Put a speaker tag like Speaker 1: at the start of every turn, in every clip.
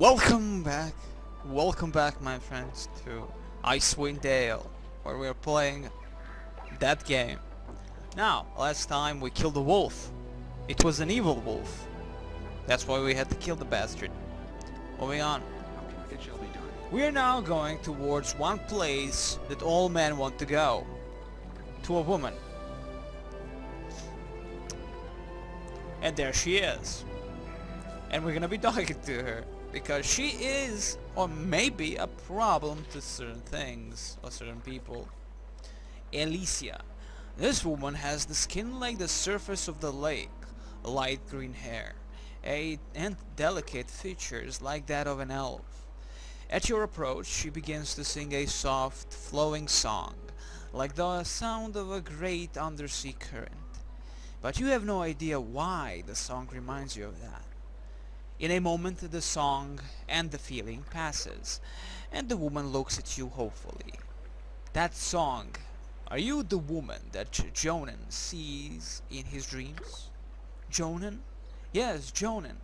Speaker 1: Welcome back, my friends, to ICEWIND, where we're playing that game. Now, last time we killed a wolf. It was an evil wolf. That's why we had to kill the bastard. Moving on.
Speaker 2: It shall be done.
Speaker 1: We are now going towards one place that all men want to go. To a woman. And there she is. And we're gonna be talking to her. Because she is, or maybe, a problem to certain things, or certain people. Alicia. This woman has the skin like the surface of the lake, light green hair, and delicate features like that of an elf. At your approach, she begins to sing a soft, flowing song, like the sound of a great undersea current. But you have no idea why the song reminds you of that. In a moment the song and the feeling passes, and the woman looks at you hopefully. That song, are you the woman that Jonan sees in his dreams? Jonan? Yes, Jonan.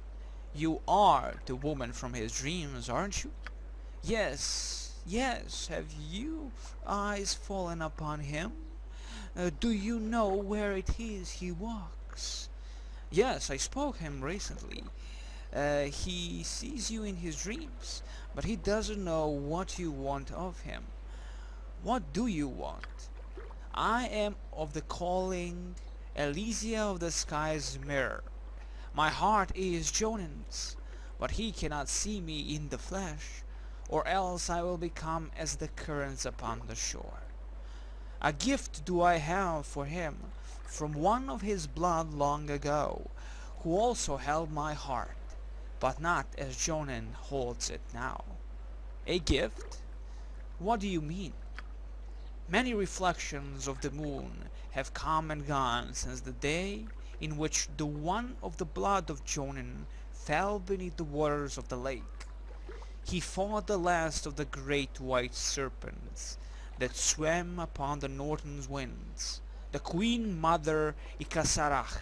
Speaker 1: You are the woman from his dreams, aren't you? Yes, yes. Have you eyes fallen upon him? Do you know where it is he walks? Yes, I spoke him recently. He sees you in his dreams, but he doesn't know what you want of him. What do you want? I am of the calling, Elysia of the sky's mirror. My heart is Jonan's, but he cannot see me in the flesh, or else I will become as the currents upon the shore. A gift do I have for him from one of his blood long ago, who also held my heart, but not as Jonan holds it now. A gift? What do you mean? Many reflections of the moon have come and gone since the day in which the one of the blood of Jonan fell beneath the waters of the lake. He fought the last of the great white serpents that swam upon the northern winds, the queen mother Ikasarach,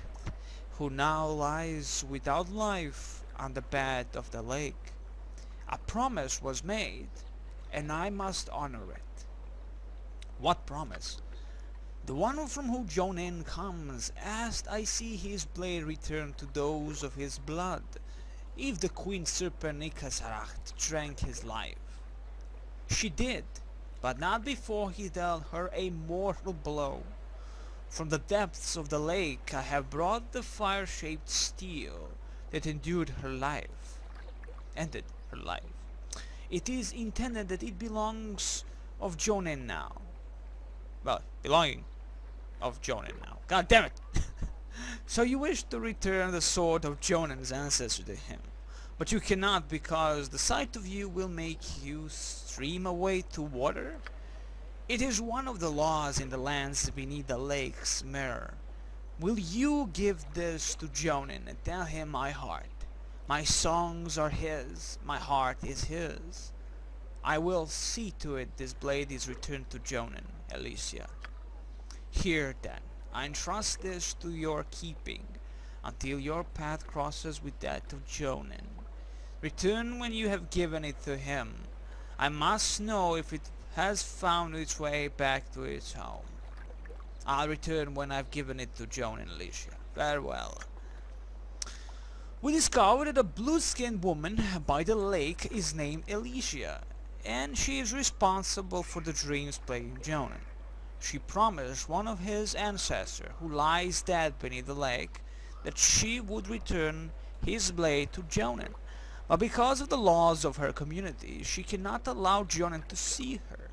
Speaker 1: who now lies without life on the bed of the lake. A promise was made, and I must honor it. What promise? The one from whom Jonan comes, asked I see his blade return to those of his blood, if the queen serpent Ikasarach drank his life. She did, but not before he dealt her a mortal blow. From the depths of the lake I have brought the fire-shaped steel that ended her life. It is intended that it belongs of Jonan now. Well, belonging of Jonan now. God damn it! So you wish to return the sword of Jonan's ancestor to him, but you cannot because the sight of you will make you stream away to water? It is one of the laws in the lands beneath the lake's mirror. Will you give this to Jonan and tell him my heart? My songs are his, my heart is his. I will see to it this blade is returned to Jonan, Alicia. Here then, I entrust this to your keeping, until your path crosses with that of Jonan. Return when you have given it to him. I must know if it has found its way back to its home. I'll return when I've given it to Joan and Alicia. Farewell. We discovered that a blue-skinned woman by the lake is named Alicia, and she is responsible for the dreams plaguing Jonan. She promised one of his ancestors, who lies dead beneath the lake, that she would return his blade to Jonan. But because of the laws of her community, she cannot allow Jonan to see her.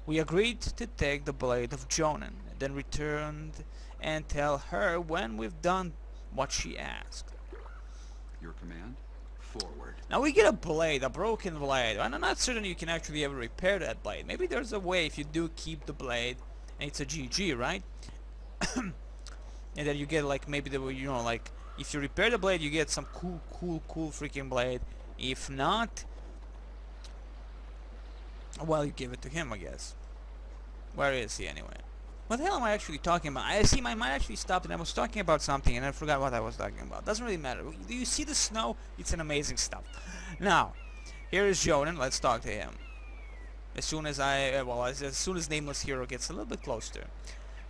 Speaker 1: We agreed to take the blade of Jonan, then returned and tell her when we've done what she asked.
Speaker 2: Your command? Forward.
Speaker 1: Now we get a blade, a broken blade, and I'm not certain you can actually ever repair that blade. Maybe there's a way if you do keep the blade, and it's a GG, right? And then you get like maybe the, you know, like if you repair the blade you get some cool freaking blade. If not, well, you give it to him, I guess. Where is he anyway? What the hell am I actually talking about? I see my mind actually stopped and I was talking about something and I forgot what I was talking about. Doesn't really matter. Do you see the snow? It's an amazing stuff. Now, Here is Jonan. Let's talk to him. As soon as as soon as Nameless Hero gets a little bit closer.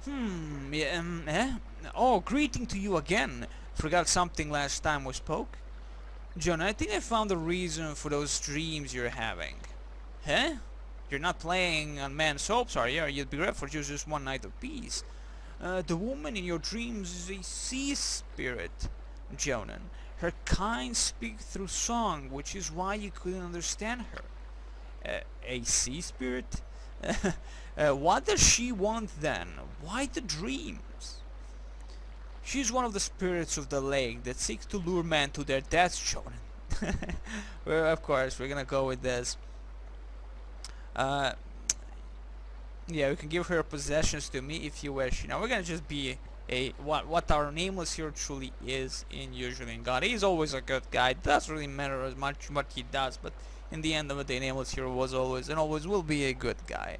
Speaker 1: Yeah, Oh, greeting to you again. Forgot something last time we spoke. John, I think I found the reason for those dreams you're having. Huh? You're not playing on man's hopes, are you? Or you'd be great for just one night of peace. The woman in your dreams is a sea spirit, Jonan. Her kind speak through song, which is why you couldn't understand her. A sea spirit? What does she want then? Why the dreams? She's one of the spirits of the lake that seeks to lure men to their deaths, Jonan. Well, of course, we're gonna go with this. Yeah, we can give her possessions to me if you wish. You know, we're gonna just be what our Nameless Hero truly is usually in God. He's always a good guy. It doesn't really matter as much what he does, but in the end of the day, Nameless Hero was always and always will be a good guy.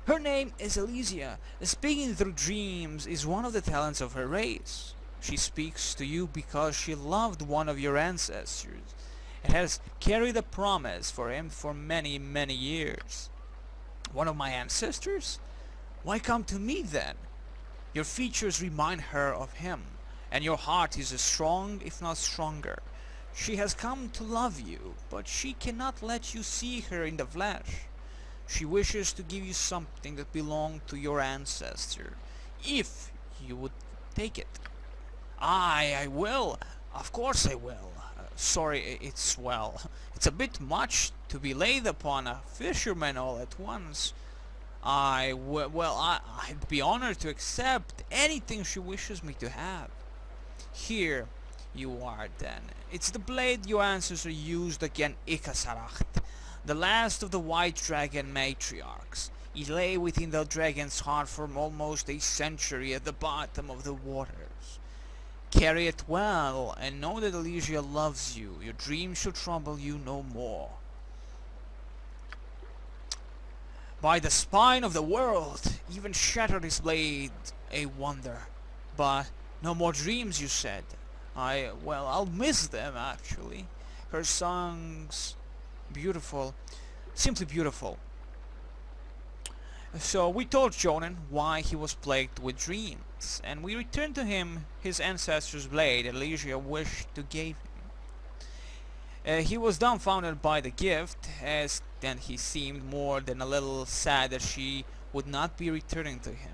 Speaker 1: Her name is Elysia. Speaking through dreams is one of the talents of her race. She speaks to you because she loved one of your ancestors and has carried a promise for him for many, many years. One of my ancestors? Why come to me then? Your features remind her of him, and your heart is as strong, if not stronger. She has come to love you, but she cannot let you see her in the flesh. She wishes to give you something that belonged to your ancestor, if you would take it. I will. Of course I will. Sorry, it's it's a bit much to be laid upon a fisherman all at once. I'd be honored to accept anything she wishes me to have. Here you are then. It's the blade your ancestor used against Ikasaracht, the last of the white dragon matriarchs. It lay within the dragon's heart for almost a century at the bottom of the waters. Carry it well, and know that Elysia loves you. Your dreams shall trouble you no more. By the spine of the world, even shattered his blade, a wonder. But no more dreams, you said. I'll miss them, actually. Her songs, beautiful, simply beautiful. So we told Jonan why he was plagued with dreams, and we returned to him his ancestor's blade that Elysia wished to give him. He was dumbfounded by the gift, and he seemed more than a little sad that she would not be returning to him.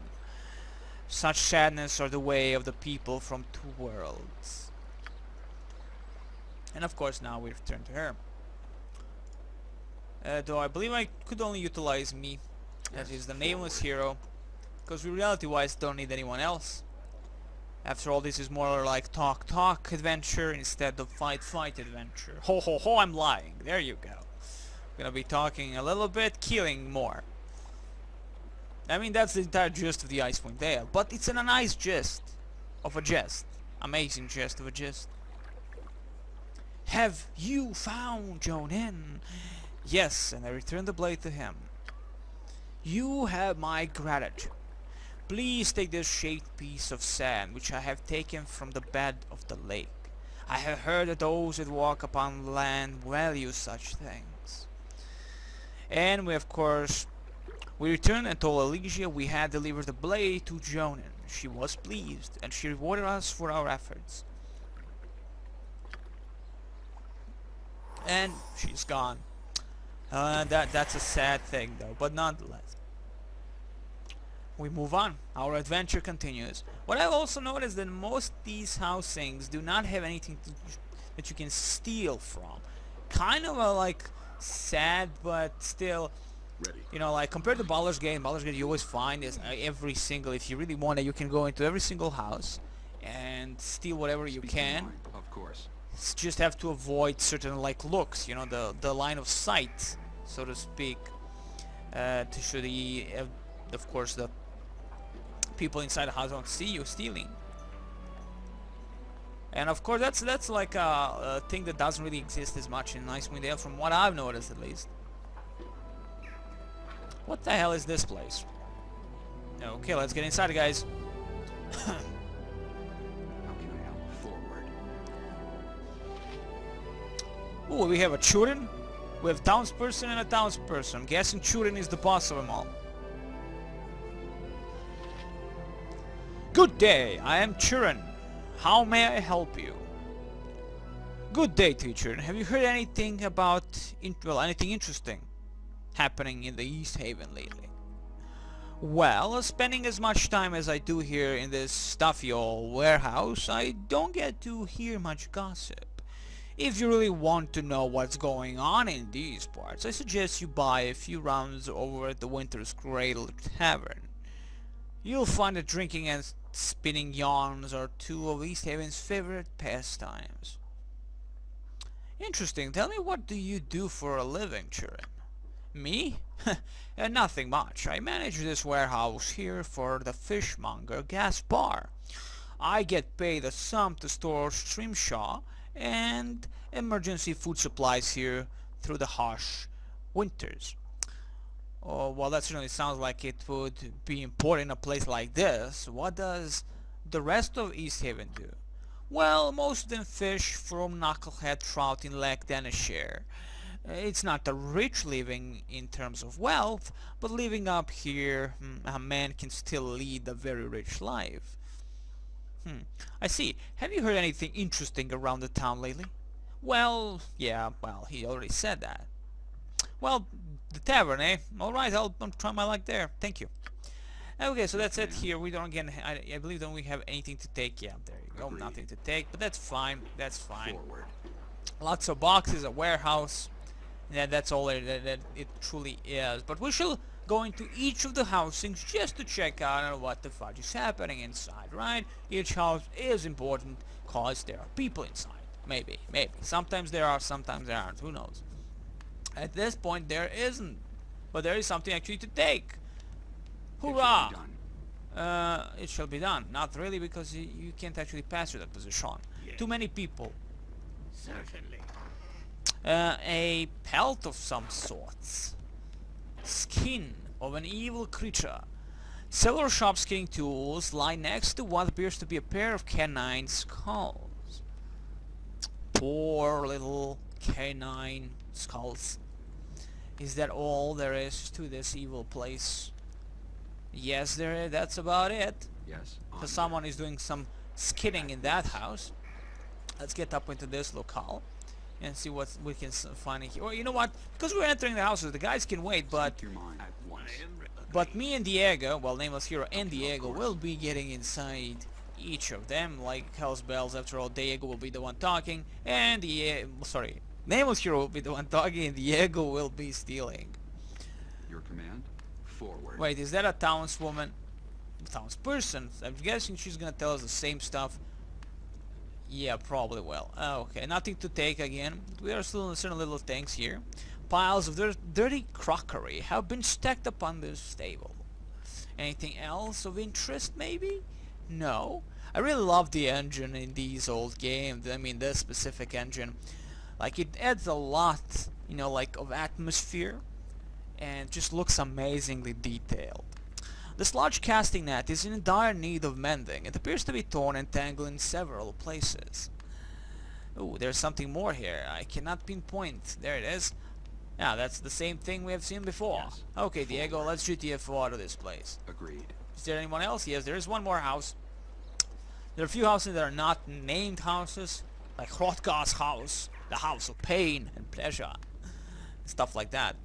Speaker 1: Such sadness are the way of the people from two worlds. And of course now we return to her. Though I believe I could only utilize me, as is the Nameless Hero, because we reality-wise don't need anyone else. After all, this is more like talk adventure instead of fight adventure. Ho ho ho, I'm lying. There you go. Gonna be talking a little bit, killing more. I mean, that's the entire gist of the ICEWIND Dale, but it's a nice gist of a gist. Amazing gist of a gist. Have you found Jonan? Yes, and I returned the blade to him. You have my gratitude. Please take this shaped piece of sand which I have taken from the bed of the lake. I have heard that those that walk upon land value such things. And we returned and told Elysia we had delivered the blade to Jonan. She was pleased, and she rewarded us for our efforts. And she's gone. That's a sad thing though, but nonetheless. We move on. Our adventure continues. What I've also noticed that most these housings do not have anything that you can steal from. Kind of a like sad, but still, you know, like compared to Baldur's Gate, you always find is every single, if you really want it, you can go into every single house and steal whatever you can.
Speaker 2: Of course.
Speaker 1: Just have to avoid certain like looks, you know, the line of sight, so to speak, to show the, of course, the people inside the house don't see you stealing. And of course that's like a thing that doesn't really exist as much in ICEWIND Dale, from what I've noticed at least. What the hell is this place? Okay, let's get inside, guys.
Speaker 2: How can I help? Forward.
Speaker 1: Ooh, we have a Turan. We have townsperson and a townsperson. I'm guessing Turan is the boss of them all. Good day, I am Turan. How may I help you? Good day, teacher. Have you heard anything about, anything interesting happening in the East Haven lately? Well, spending as much time as I do here in this stuffy old warehouse, I don't get to hear much gossip. If you really want to know what's going on in these parts, I suggest you buy a few rounds over at the Winter's Cradle Tavern. You'll find that drinking and spinning yarns are two of East Haven's favorite pastimes. Interesting. Tell me, what do you do for a living, Turan? Me? Nothing much. I manage this warehouse here for the Fishmonger Gas Bar. I get paid a sum to store Streamshaw and emergency food supplies here through the harsh winters. Oh, well, that certainly sounds like it would be important in a place like this. What does the rest of East Haven do? Well, most of them fish from knucklehead trout in Lake Denishire. It's not a rich living in terms of wealth, but living up here, a man can still lead a very rich life. I see. Have you heard anything interesting around the town lately? Well, yeah, well, he already said that. Well, the tavern, eh? Alright, I'll try my luck there. Thank you. Okay, so that's it here. We don't, again, I believe don't we have anything to take. Yeah, there you go.
Speaker 2: Agreed.
Speaker 1: Nothing to take, but that's fine. That's fine.
Speaker 2: Forward.
Speaker 1: Lots of boxes, a warehouse. Yeah, that's all that it truly is. But we shall go into each of the housings just to check out what the fudge is happening inside, right? Each house is important because there are people inside. Maybe. Sometimes there are, sometimes there aren't. Who knows? At this point, there isn't. But there is something actually to take. Hurrah! It shall be done. Not really, because you can't actually pass through that position.
Speaker 2: Yes.
Speaker 1: Too many people.
Speaker 2: Certainly.
Speaker 1: A pelt of some sorts. Skin of an evil creature. Several sharp skinning tools lie next to what appears to be a pair of canine skulls. Poor little canine skulls. Is that all there is to this evil place? Yes, there is. That's about it.
Speaker 2: Yes.
Speaker 1: So someone is doing some skinning in that house. Let's get up into this locale and see what we can find in here. Or you know what? Because we're entering the houses, the guys can wait, but
Speaker 2: Speak your mind at once.
Speaker 1: me and Diego, well, Nameless Hero and Diego, will be getting inside each of them like house bells. After all, Diego will be the one talking, and Nameless Hero will be the one talking, and Diego will be stealing.
Speaker 2: Your command. Forward.
Speaker 1: Wait, is that a townswoman? Townsperson? I'm guessing she's gonna tell us the same stuff. Yeah, probably will. Okay, nothing to take again. We are still in certain little things here. Piles of dirty crockery have been stacked upon this table. Anything else of interest, maybe? No. I really love the engine in these old games. I mean, this specific engine. Like, it adds a lot, you know, like, of atmosphere. And just looks amazingly detailed. This large casting net is in dire need of mending. It appears to be torn and tangled in several places. Ooh, there's something more here. I cannot pinpoint. There it is. Yeah, that's the same thing we have seen before.
Speaker 2: Yes.
Speaker 1: Okay, Diego, let's GTFO out of this place.
Speaker 2: Agreed.
Speaker 1: Is there anyone else? Yes, there is one more house. There are a few houses that are not named houses, like Hrothgar's house, the house of pain and pleasure, stuff like that.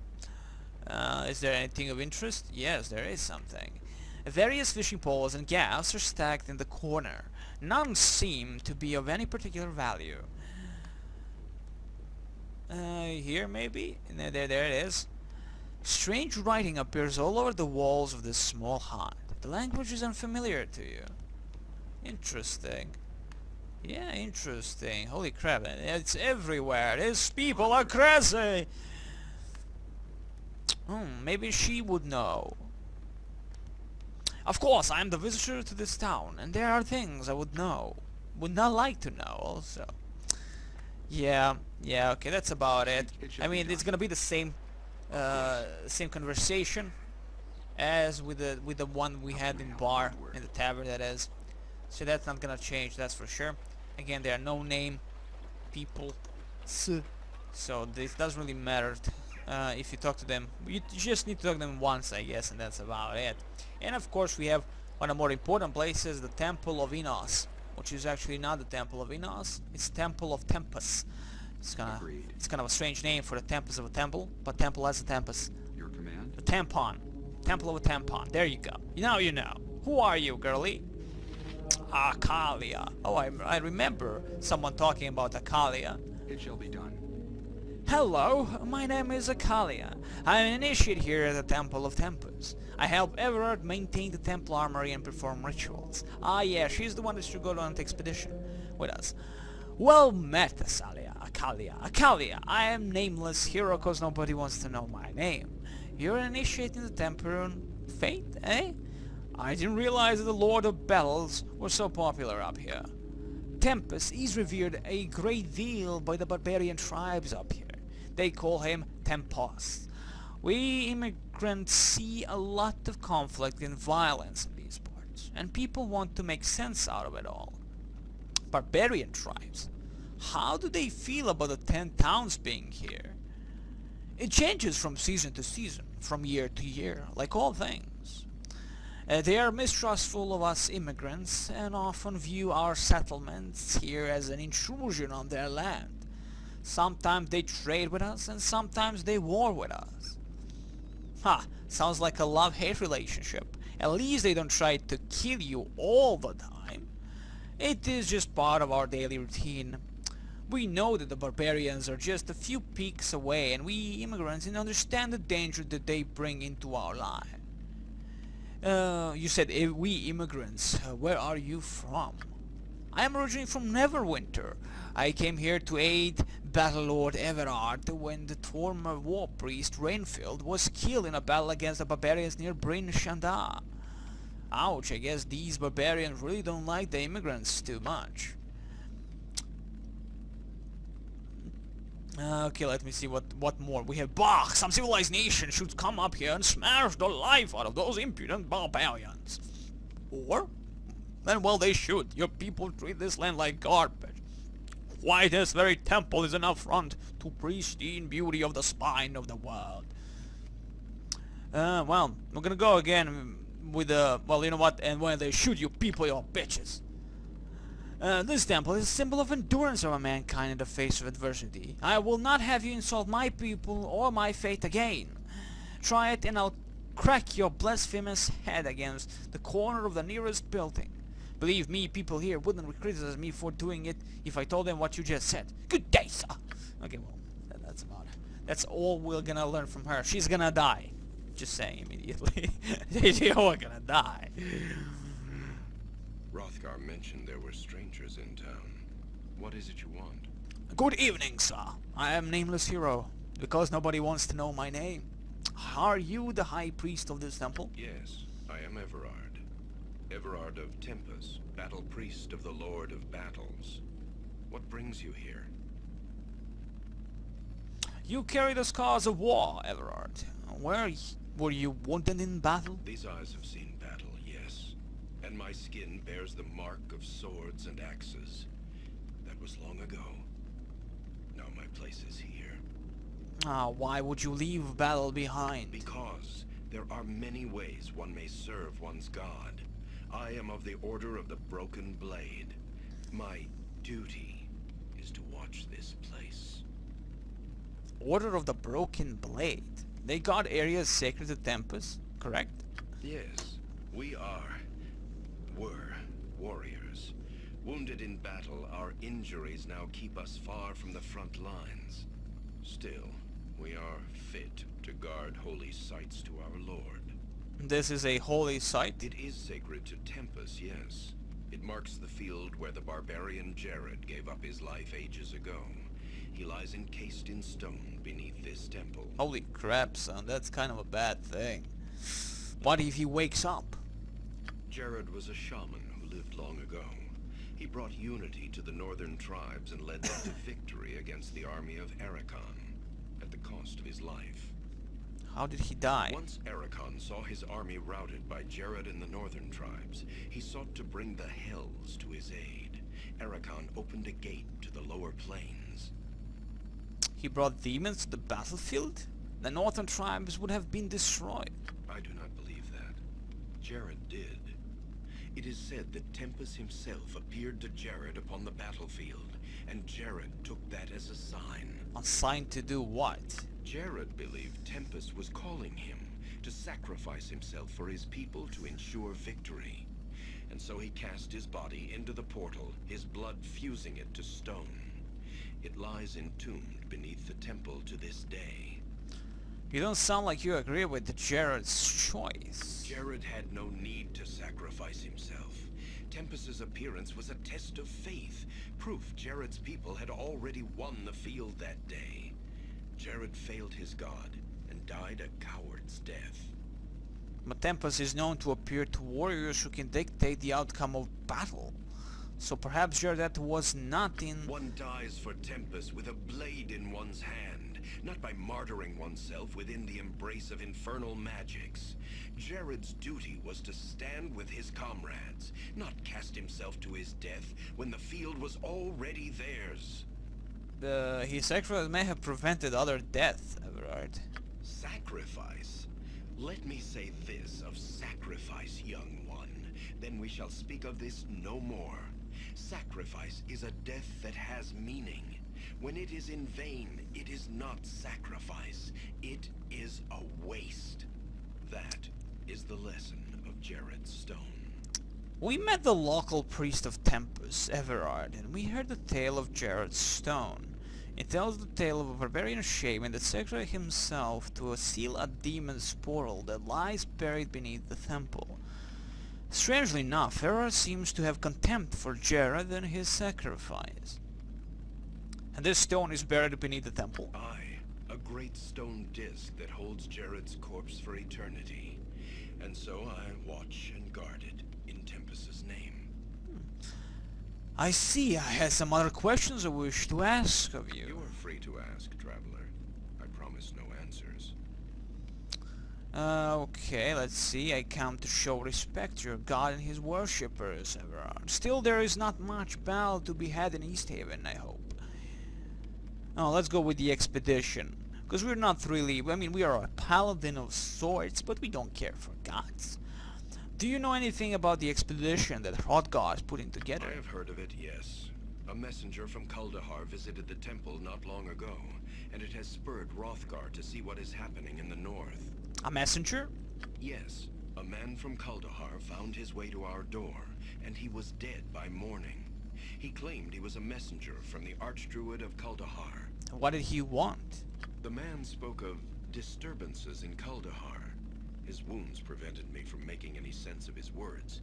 Speaker 1: Is there anything of interest? Yes, there is something. Various fishing poles and gaffs are stacked in the corner. None seem to be of any particular value. Here maybe? There it is. Strange writing appears all over the walls of this small hut. The language is unfamiliar to you. Interesting. Yeah, interesting. Holy crap, it's everywhere. These people are crazy! Maybe she would know. Of course, I am the visitor to this town, and there are things I would not like to know also. Yeah, okay, that's about it. I mean, it's gonna be the same conversation as with the one we had in the tavern, that is. So that's not gonna change, that's for sure. Again, there are no name people. So this doesn't really matter if you talk to them. You just need to talk to them once, I guess, and that's about it. And of course we have one of the more important places, the Temple of Enos, which is actually not the Temple of Enos, it's Temple of Tempus. It's kind of a strange name for the Tempus of a temple, but temple has a Tempus.
Speaker 2: Your command?
Speaker 1: The tampon. Temple of a tampon. There you go. Now you know. Who are you, girlie? Akalia. Oh, I remember someone talking about Akalia.
Speaker 2: It shall be done.
Speaker 1: Hello, my name is Akalia. I'm an initiate here at the Temple of Tempus. I help Everard maintain the temple armory and perform rituals. Ah yeah, she's the one that should go on the expedition with us. Well met, Akalia. I am nameless hero cause nobody wants to know my name. You're an initiate in the Temperan faith, eh? I didn't realize that the Lord of Battles was so popular up here. Tempus is revered a great deal by the barbarian tribes up here. They call him Tempus. We immigrants see a lot of conflict and violence in these parts, and people want to make sense out of it all. Barbarian tribes. How do they feel about the 10 towns being here? It changes from season to season, from year to year, like all things. They are mistrustful of us immigrants and often view our settlements here as an intrusion on their land. Sometimes they trade with us and sometimes they war with us. Sounds like a love-hate relationship. At least they don't try to kill you all the time. It is just part of our daily routine. We know that the barbarians are just a few peaks away, and we immigrants understand the danger that they bring into our lives. You said we immigrants. Where are you from? I am originally from Neverwinter. I came here to aid Battle Lord Everard when the former war priest Rainfield was killed in a battle against the barbarians near Bryn Shanda. Ouch, I guess these barbarians really don't like the immigrants too much. Okay, let me see what more. We have Bach. Some civilized nation should come up here and smash the life out of those impudent barbarians. Or? Then well they should. Your people treat this land like garbage. Why this very temple is an affront to pristine beauty of the spine of the world. Well, we're gonna go again with well, you know what, and when they shoot you people, you're bitches. This temple is a symbol of endurance of mankind in the face of adversity. I will not have you insult my people or my faith again. Try it and I'll crack your blasphemous head against the corner of the nearest building. Believe me, people here wouldn't criticize me for doing it if I told them what you just said. Good day, sir. Okay, well, that's about it. That's all we're gonna learn from her. She's gonna die. Just saying immediately. You're gonna die.
Speaker 3: Rothgar mentioned there were strangers in town. What is it you want?
Speaker 1: Good evening, sir. I am Nameless Hero, because nobody wants to know my name. Are you the high priest of this temple?
Speaker 3: Yes, I am Everard. Everard of Tempus, battle priest of the Lord of Battles. What brings you here?
Speaker 1: You carry the scars of war, Everard. Where were you wounded in battle?
Speaker 3: These eyes have seen battle, yes. And my skin bears the mark of swords and axes. That was long ago. Now my place is here.
Speaker 1: Why would you leave battle behind?
Speaker 3: Because there are many ways one may serve one's god. I am of the Order of the Broken Blade. My duty is to watch this place.
Speaker 1: Order of the Broken Blade. They guard areas sacred to Tempus, correct?
Speaker 3: Yes, were warriors. Wounded in battle, our injuries now keep us far from the front lines. Still, we are fit to guard holy sites to our Lord.
Speaker 1: This is a holy site?
Speaker 3: It is sacred to Tempus, yes. It marks the field where the barbarian Jared gave up his life ages ago. He lies encased in stone beneath this temple.
Speaker 1: Holy crap, son, that's kind of a bad thing. What if he wakes up?
Speaker 3: Jared was a shaman who lived long ago. He brought unity to the northern tribes and led them to victory against the army of Arakan, at the cost of his life.
Speaker 1: How did he die?
Speaker 3: Once Arakan saw his army routed by Jared and the northern tribes, he sought to bring the Hells to his aid. Arakan opened a gate to the lower plains.
Speaker 1: He brought demons to the battlefield? The northern tribes would have been destroyed.
Speaker 3: I do not believe that. Jared did. It is said that Tempus himself appeared to Jared upon the battlefield, and Jared took that as a sign.
Speaker 1: A sign to do what?
Speaker 3: Jared believed Tempus was calling him to sacrifice himself for his people to ensure victory. And so he cast his body into the portal, his blood fusing it to stone. It lies entombed beneath the temple to this day.
Speaker 1: You don't sound like you agree with Jared's choice.
Speaker 3: Jared had no need to sacrifice himself. Tempus's appearance was a test of faith, proof Jared's people had already won the field that day. Jared failed his god and died a coward's death.
Speaker 1: But Tempus is known to appear to warriors who can dictate the outcome of battle. So perhaps Jared was not in...
Speaker 3: One dies for Tempus with a blade in one's hand, not by martyring oneself within the embrace of infernal magics. Jared's duty was to stand with his comrades, not cast himself to his death when the field was already theirs.
Speaker 1: His sacrifice may have prevented other death, Everard.
Speaker 3: Sacrifice? Let me say this of sacrifice, young one. Then we shall speak of this no more. Sacrifice is a death that has meaning. When it is in vain, it is not sacrifice. It is a waste. That is the lesson of Jared's stone.
Speaker 1: We met the local priest of Tempus, Everard, and we heard the tale of Jared's stone. It tells the tale of a barbarian shaman that sacrificed himself to seal a demon's portal that lies buried beneath the temple. Strangely enough, Everard seems to have contempt for Jared and his sacrifice. And this stone is buried beneath the temple?
Speaker 3: Aye, a great stone disc that holds Jared's corpse for eternity. And so I watch and guard it in Tempus's name.
Speaker 1: I see. I had some other questions I wish to ask of you.
Speaker 3: You are free to ask, traveler. I promise no answers.
Speaker 1: Okay, let's see. I come to show respect to your god and his worshippers, Everard. Still, there is not much battle to be had in East Haven, I hope. Oh, let's go with the expedition. Because we're not really... I mean, we are a paladin of sorts, but we don't care for gods. Do you know anything about the expedition that Hrothgar is putting together?
Speaker 3: I have heard of it, yes. A messenger from Kuldahar visited the temple not long ago, and it has spurred Hrothgar to see what is happening in the north.
Speaker 1: A messenger?
Speaker 3: Yes. A man from Kuldahar found his way to our door, and he was dead by morning. He claimed he was a messenger from the Archdruid of Kuldahar.
Speaker 1: What did he want?
Speaker 3: The man spoke of disturbances in Kuldahar. His wounds prevented me from making any sense of his words.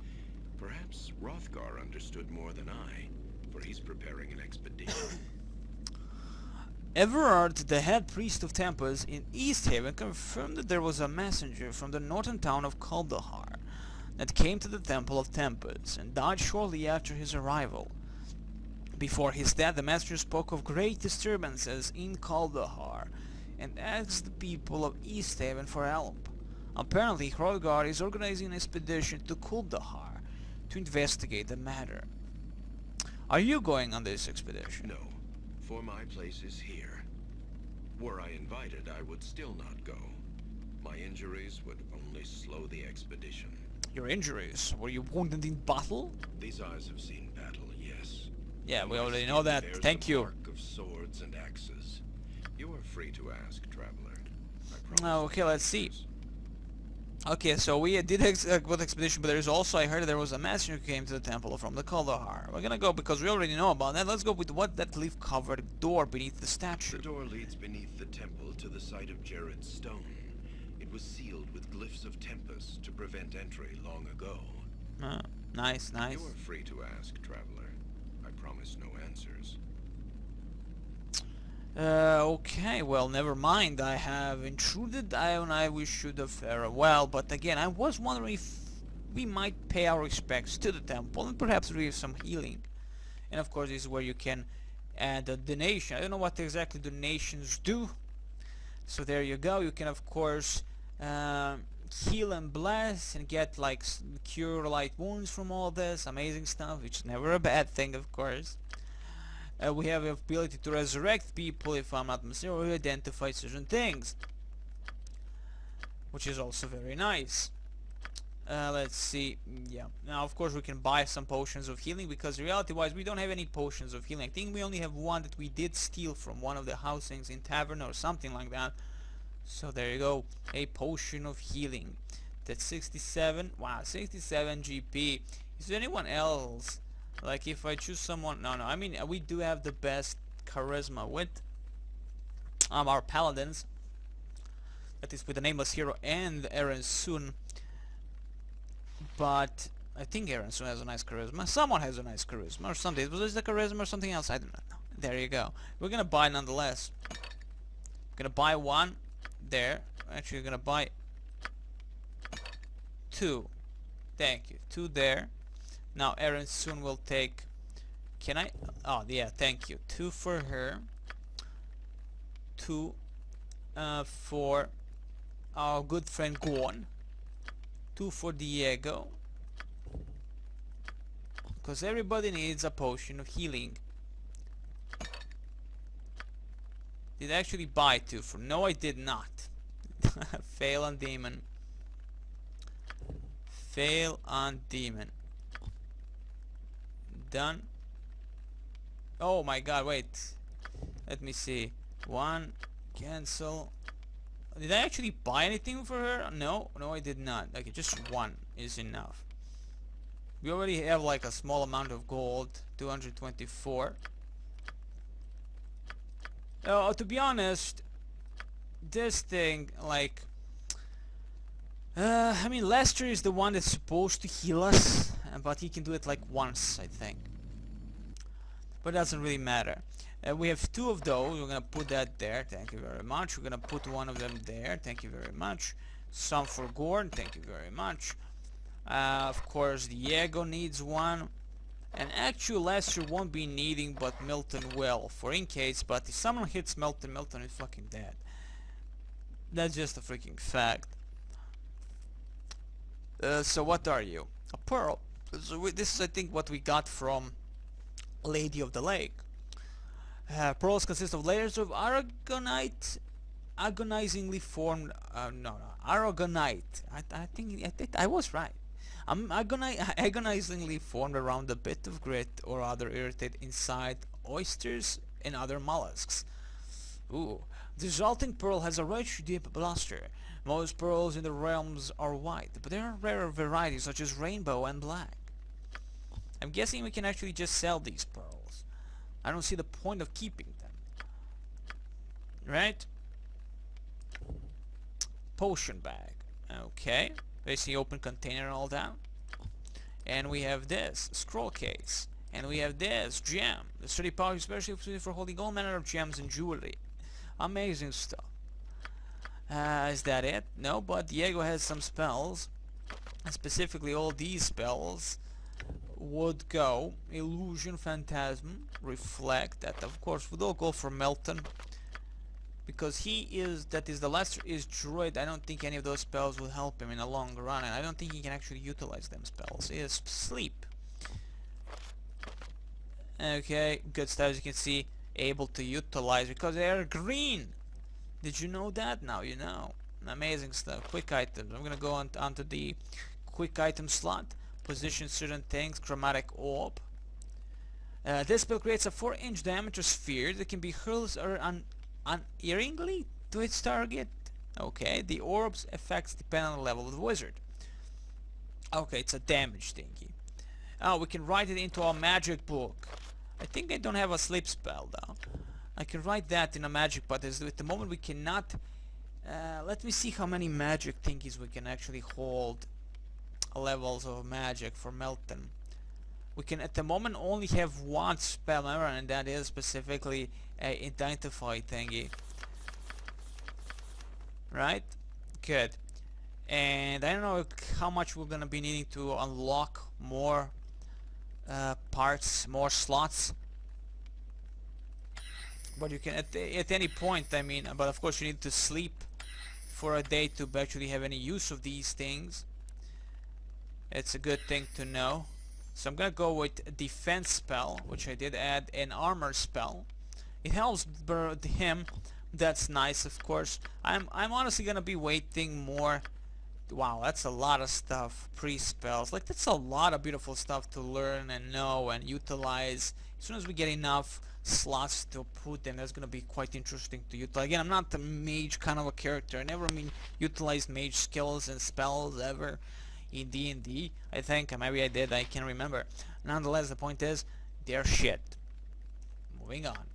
Speaker 3: Perhaps Hrothgar understood more than I, for he's preparing an expedition.
Speaker 1: Everard, the head priest of Tempus in East Haven, confirmed that there was a messenger from the northern town of Kuldahar that came to the temple of Tempus and died shortly after his arrival. Before his death, the messenger spoke of great disturbances in Kuldahar and asked the people of East Haven for help. Apparently, Hrothgar is organizing an expedition to Kuldahar to investigate the matter. Are you going on this expedition?
Speaker 3: No, for my place is here. Were I invited, I would still not go. My injuries would only slow the expedition.
Speaker 1: Your injuries? Were you wounded in battle?
Speaker 3: These eyes have seen battle, yes.
Speaker 1: Yeah, we
Speaker 3: My
Speaker 1: already
Speaker 3: skin
Speaker 1: know that.
Speaker 3: bears
Speaker 1: Thank
Speaker 3: the
Speaker 1: you.
Speaker 3: mark of swords and axes. You are free to ask, traveler. I promise
Speaker 1: Okay,
Speaker 3: no
Speaker 1: let's see.
Speaker 3: answers.
Speaker 1: Okay, so we did go to expedition, but there's also, I heard there was a messenger who came to the temple from the Kuldahar. We're gonna go because we already know about that. Let's go with what that leaf-covered door beneath the statue.
Speaker 3: The door leads beneath the temple to the site of Jared's stone. It was sealed with glyphs of Tempus to prevent entry long ago.
Speaker 1: Nice, nice.
Speaker 3: You are free to ask, traveler. I promise no answers.
Speaker 1: Okay, well, never mind. I have intruded, and I wish you the farewell. But again, I was wondering if we might pay our respects to the temple and perhaps receive some healing. And of course, this is where you can add a donation. I don't know what exactly donations do. So there you go. You can, of course, heal and bless and get like cure light wounds from all this amazing stuff, which is never a bad thing, of course. We have the ability to resurrect people, if I'm not mistaken, or identify certain things, which is also very nice. Let's see. Yeah. Now, of course, we can buy some potions of healing, because reality-wise, we don't have any potions of healing. I think we only have one that we did steal from one of the housings in tavern or something like that. So there you go, a potion of healing. That's 67. Wow, 67 GP. Is there anyone else? Like, if I choose someone, no, I mean, we do have the best charisma with our paladins. That is with the Nameless Hero and Eren Sun. But I think Eren Sun has a nice charisma. Someone has a nice charisma or something. Was this the charisma or something else? I don't know. There you go. We're gonna buy nonetheless. Gonna buy one there. Actually, we're gonna buy two. Thank you. Two there. Now Eren Sun will take. Can I? Oh yeah, thank you. Two for her. Two for our good friend Gon. Two for Diego. Because everybody needs a potion of healing. Did I actually buy two for? No, I did not. Fail on demon. Fail on demon. Done. Oh my god, wait. Let me see. One. Cancel. Did I actually buy anything for her? No, I did not. Okay, just one is enough. We already have like a small amount of gold. 224. To be honest, this thing, like, I mean, Lester is the one that's supposed to heal us, but he can do it like once, I think. But it doesn't really matter. We have two of those. We're gonna put that there. Thank you very much. We're gonna put one of them there. Thank you very much. Some for Gordon. Thank you very much. Of course, Diego needs one. And actually, Lester won't be needing, but Milton will, for in case. But if someone hits Milton, Milton is fucking dead. That's just a freaking fact. So what are you? A pearl. So this is, I think, what we got from Lady of the Lake. Pearls consist of layers of aragonite, agonizingly formed. Aragonite. I think I was right. Agonizingly formed around a bit of grit or other irritate inside oysters and other mollusks. Ooh. The resulting pearl has a rich, deep luster. Most pearls in the realms are white, but there are rarer varieties such as rainbow and black. I'm guessing we can actually just sell these pearls. I don't see the point of keeping them. Right? Potion bag. Okay. Basically open container and all that. And we have this scroll case. And we have this gem. The sturdy pouch especially suited for holding all manner of gems and jewelry. Amazing stuff. Is that it? No, but Diego has some spells. And specifically all these spells would go illusion, phantasm, reflect. That of course would all go for Milton, because he is, that is, the Lester is druid. I don't think any of those spells will help him in the long run, and I don't think he can actually utilize them spells. He is sleep. Okay, good stuff. As you can see, able to utilize because they are green. Did you know that? Now you know. Amazing stuff. Quick items. I'm gonna go onto the quick item slot. Position certain things. Chromatic orb. This spell creates a 4-inch diameter sphere that can be hurled or unerringly to its target. Okay, the orb's effects depend on the level of the wizard. Okay, it's a damage thingy. Oh, we can write it into our magic book. I think I don't have a sleep spell though. I can write that in a magic, but at the moment we cannot. Let me see how many magic thingies we can actually hold. Levels of magic for Milton. We can at the moment only have one spell, and that is specifically a identify thingy. Right? Good. And I don't know how much we're gonna be needing to unlock more parts, more slots. But you can at any point, I mean, but of course you need to sleep for a day to actually have any use of these things. It's a good thing to know. So I'm gonna go with a defense spell, which I did add an armor spell. It helps him. That's nice, of course. I'm honestly gonna be waiting more. Wow, that's a lot of stuff. Pre-spells, like that's a lot of beautiful stuff to learn and know and utilize. As soon as we get enough slots to put them, that's gonna be quite interesting to utilize. Again, I'm not the mage kind of a character. I never utilized mage skills and spells ever in D&D. I think maybe I did. I can't remember. Nonetheless, the point is, they're shit. Moving on.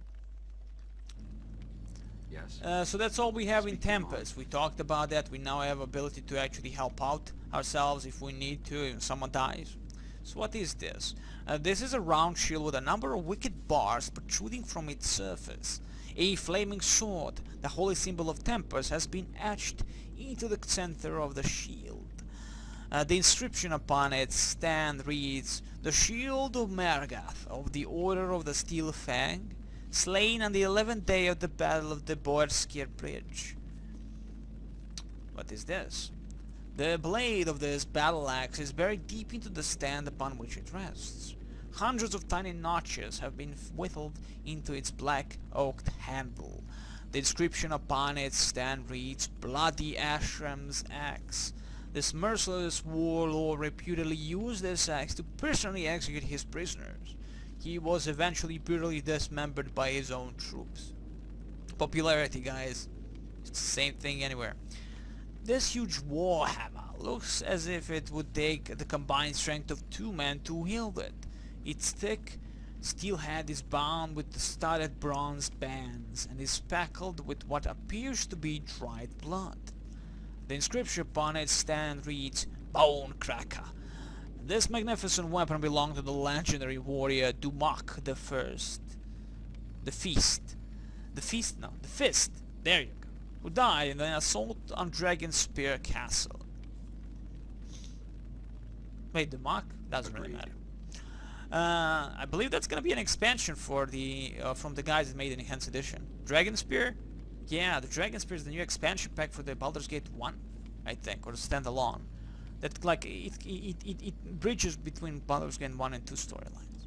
Speaker 2: Yes.
Speaker 1: So that's all we have in
Speaker 2: Speaking on.
Speaker 1: Tempus. We talked about that. We now have ability to actually help out ourselves if we need to, if someone dies. So what is this? This is a round shield with a number of wicked bars protruding from its surface. A flaming sword, the holy symbol of Tempus, has been etched into the center of the shield. The inscription upon its stand reads, "The Shield of Mergath of the Order of the Steel Fang, slain on the 11th day of the Battle of the Boerskir Bridge." What is this? The blade of this battle axe is buried deep into the stand upon which it rests. Hundreds of tiny notches have been whittled into its black oak handle. The inscription upon its stand reads, "Bloody Ashram's Axe." This merciless warlord reputedly used this axe to personally execute his prisoners. He was eventually brutally dismembered by his own troops. Popularity, guys. It's the same thing anywhere. This huge warhammer looks as if it would take the combined strength of 2 men to wield it. Its thick steel head is bound with the studded bronze bands and is speckled with what appears to be dried blood. The inscription upon its stand reads, "Bone Cracker." This magnificent weapon belonged to the legendary warrior Dumak the First. The Fist, there you go, who died in an assault on Dragonspear Castle. Wait, Dumak? Doesn't really
Speaker 2: Agreed.
Speaker 1: matter. I believe that's gonna be an expansion for the from the guys that made the Enhanced Edition. Dragonspear? Yeah, the Dragonspear is the new expansion pack for the Baldur's Gate 1, I think, or the standalone. That like it bridges between Baldur's Gate 1 and 2 storylines.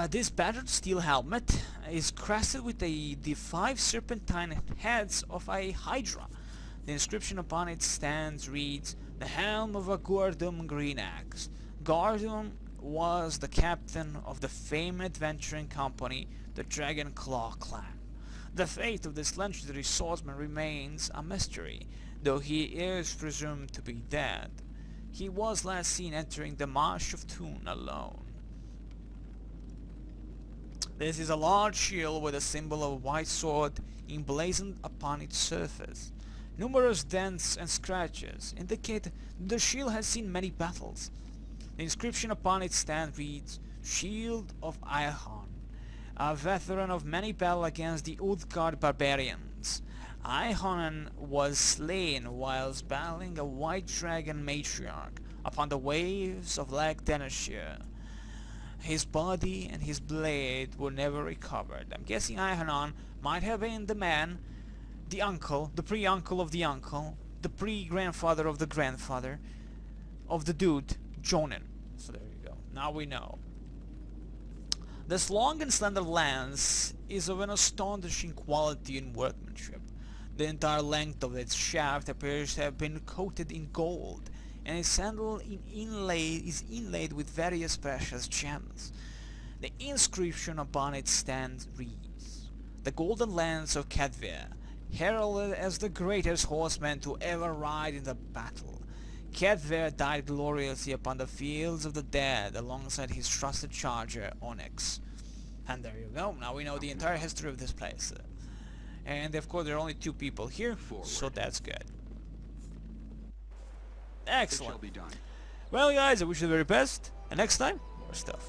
Speaker 1: This battered steel helmet is crested with the 5 serpentine heads of a hydra. The inscription upon it stands reads, "The helm of a Gordum Greenaxe." Gordum was the captain of the famed adventuring company, the Dragonclaw clan. The fate of this legendary swordsman remains a mystery, though he is presumed to be dead. He was last seen entering the Marsh of Toon alone. This is a large shield with a symbol of a white sword emblazoned upon its surface. Numerous dents and scratches indicate the shield has seen many battles. The inscription upon its stand reads, "Shield of Ihon, a veteran of many battles against the Uthgard barbarians. Ihonen was slain whilst battling a white dragon matriarch upon the waves of Lake Denishir. His body and his blade were never recovered." I'm guessing Ihonen might have been the man, the uncle, the pre-uncle of the uncle, the pre-grandfather of the grandfather of the dude, Jonin. So there you go. Now we know. This long and slender lance is of an astonishing quality and workmanship. The entire length of its shaft appears to have been coated in gold, and its handle is inlaid with various precious gems. The inscription upon it stands reads, "The golden lance of Kedvir, heralded as the greatest horseman to ever ride in the battle. Kedvir died gloriously upon the fields of the dead alongside his trusted charger Onyx." And there you go. Now we know the entire history of this place. And of course there are only 2 people here, so that's good.
Speaker 2: It shall
Speaker 1: Excellent.
Speaker 2: be done.
Speaker 1: Well guys, I wish you the very best, and next time, more stuff.